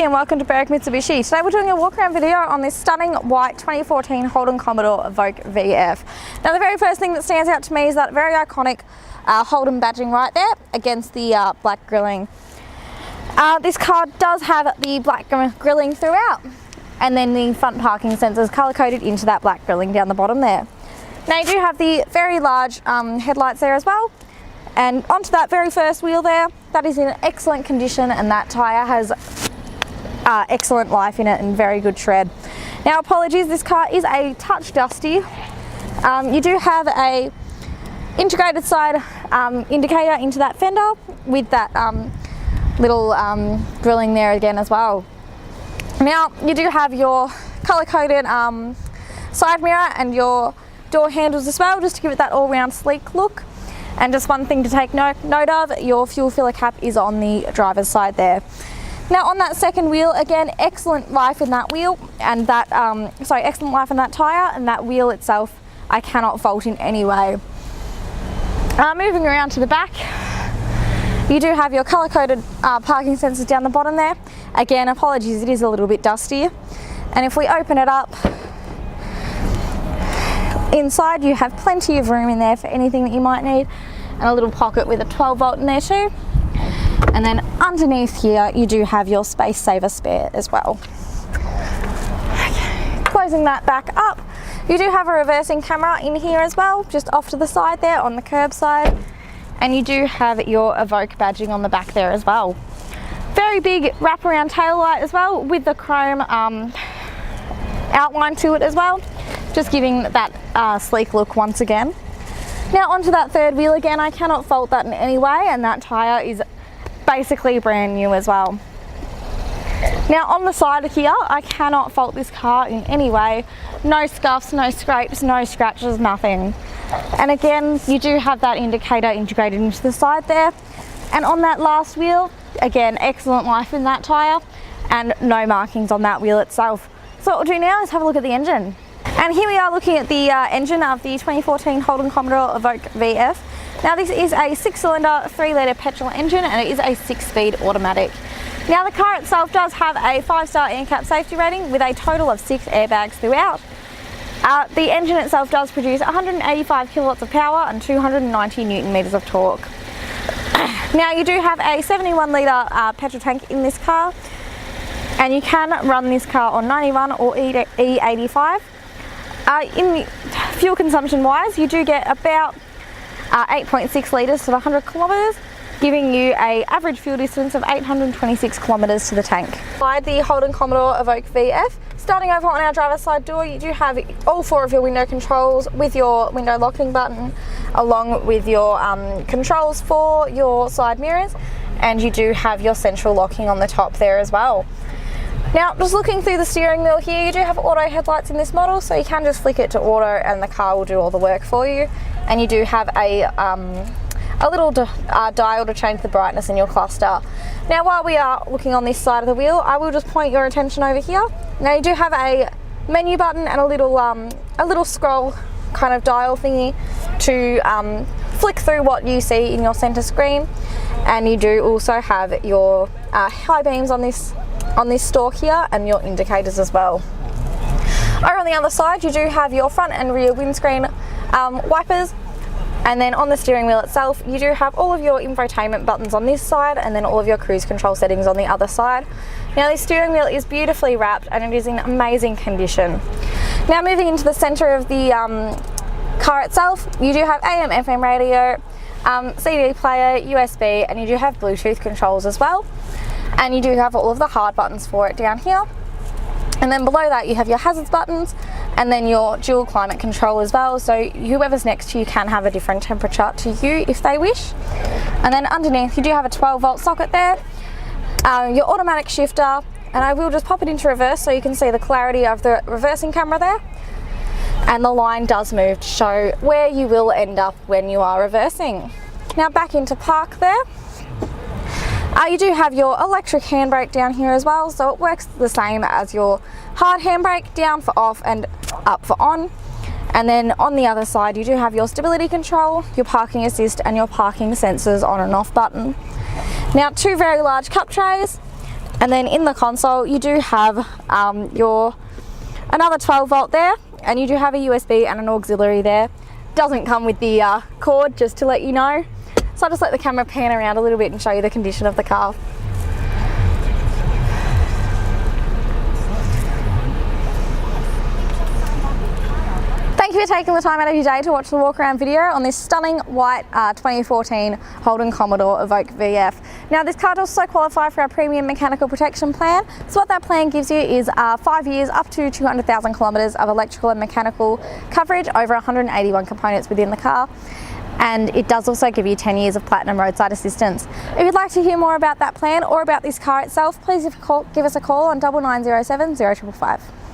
and welcome to Berwick Mitsubishi. Today we're doing a walk around video on this stunning white 2014 Holden Commodore Evoke VF. Now the very first thing that stands out to me is that very iconic Holden badging right there against the black grilling. This car does have the black grilling throughout, and then the front parking sensors colour coded into that black grilling down the bottom there. Now you do have the very large headlights there as well. And onto that very first wheel there, that is in excellent condition, and that tyre has excellent life in it and very good tread. Now apologies, this car is a touch dusty. You do have a integrated side indicator into that fender with that little grilling there again as well. Now you do have your colour coded side mirror and your door handles as well, just to give it that all round sleek look. And just one thing to take note of, your fuel filler cap is on the driver's side there. Now on that second wheel, again, excellent life in that wheel and that, excellent life in that tyre, and that wheel itself I cannot fault in any way. Moving around to the back, you do have your colour coded parking sensors down the bottom there. Again, apologies, it is a little bit dusty. And if we open it up, inside you have plenty of room in there for anything that you might need, and a little pocket with a 12 volt in there too. And then underneath here you do have your space saver spare as well. Okay. Closing that back up, you do have a reversing camera in here as well, just off to the side there on the curb side, and you do have your Evoke badging on the back there as well. Very big wraparound tail light as well with the chrome outline to it as well, just giving that sleek look once again. Now onto that third wheel again, I cannot fault that in any way, and that tyre is basically brand new as well. Now on the side here, I cannot fault this car in any way. No scuffs, no scrapes, no scratches, nothing. And again, you do have that indicator integrated into the side there. And on that last wheel, again, excellent life in that tyre and no markings on that wheel itself. So what we'll do now is have a look at the engine. And here we are looking at the engine of the 2014 Holden Commodore Evoke VF. Now this is a 6-cylinder, 3-litre petrol engine, and it is a 6-speed automatic. Now the car itself does have a 5-star ANCAP safety rating with a total of 6 airbags throughout. The engine itself does produce 185 kilowatts of power and 290 newton meters of torque. Now you do have a 71-litre petrol tank in this car, and you can run this car on 91 or E85. In the fuel consumption wise, you do get about 8.6 litres to the 100 kilometres, giving you an average fuel distance of 826 kilometres to the tank. By the Holden Commodore Evoke VF, starting over on our driver's side door, you do have all 4 of your window controls with your window locking button, along with your controls for your side mirrors, and you do have your central locking on the top there as well. Now, just looking through the steering wheel here, you do have auto headlights in this model, so you can just flick it to auto and the car will do all the work for you. And you do have a little dial to change the brightness in your cluster. Now, while we are looking on this side of the wheel, I will just point your attention over here. Now, you do have a menu button and a little scroll kind of dial thingy to flick through what you see in your center screen. And you do also have your high beams on this stalk here, and your indicators as well. Over on the other side, you do have your front and rear windscreen wipers, and then on the steering wheel itself, you do have all of your infotainment buttons on this side, and then all of your cruise control settings on the other side. Now the steering wheel is beautifully wrapped and it is in amazing condition. Now moving into the center of the car itself, you do have AM, FM radio, CD player, USB, and you do have Bluetooth controls as well. And you do have all of the hard buttons for it down here. And then below that you have your hazards buttons, and then your dual climate control as well, so whoever's next to you can have a different temperature to you if they wish. And then underneath you do have a 12 volt socket there, your automatic shifter, and I will just pop it into reverse so you can see the clarity of the reversing camera there. And the line does move to show where you will end up when you are reversing. Now back into park there. You do have your electric handbrake down here as well, so it works the same as your hard handbrake, down for off and up for on. And then on the other side you do have your stability control, your parking assist and your parking sensors on and off button. Now 2 very large cup trays, And then in the console you do have your another 12 volt there, and you do have a USB and an auxiliary there. Doesn't come with the cord, just to let you know. So I'll just let the camera pan around a little bit and show you the condition of the car. Thank you for taking the time out of your day to watch the walk around video on this stunning white 2014 Holden Commodore Evoke VF. Now this car does also qualify for our premium mechanical protection plan. So what that plan gives you is 5 years up to 200,000 kilometres of electrical and mechanical coverage over 181 components within the car. And it does also give you 10 years of platinum roadside assistance. If you'd like to hear more about that plan or about this car itself, please give us a call on 9907 0555.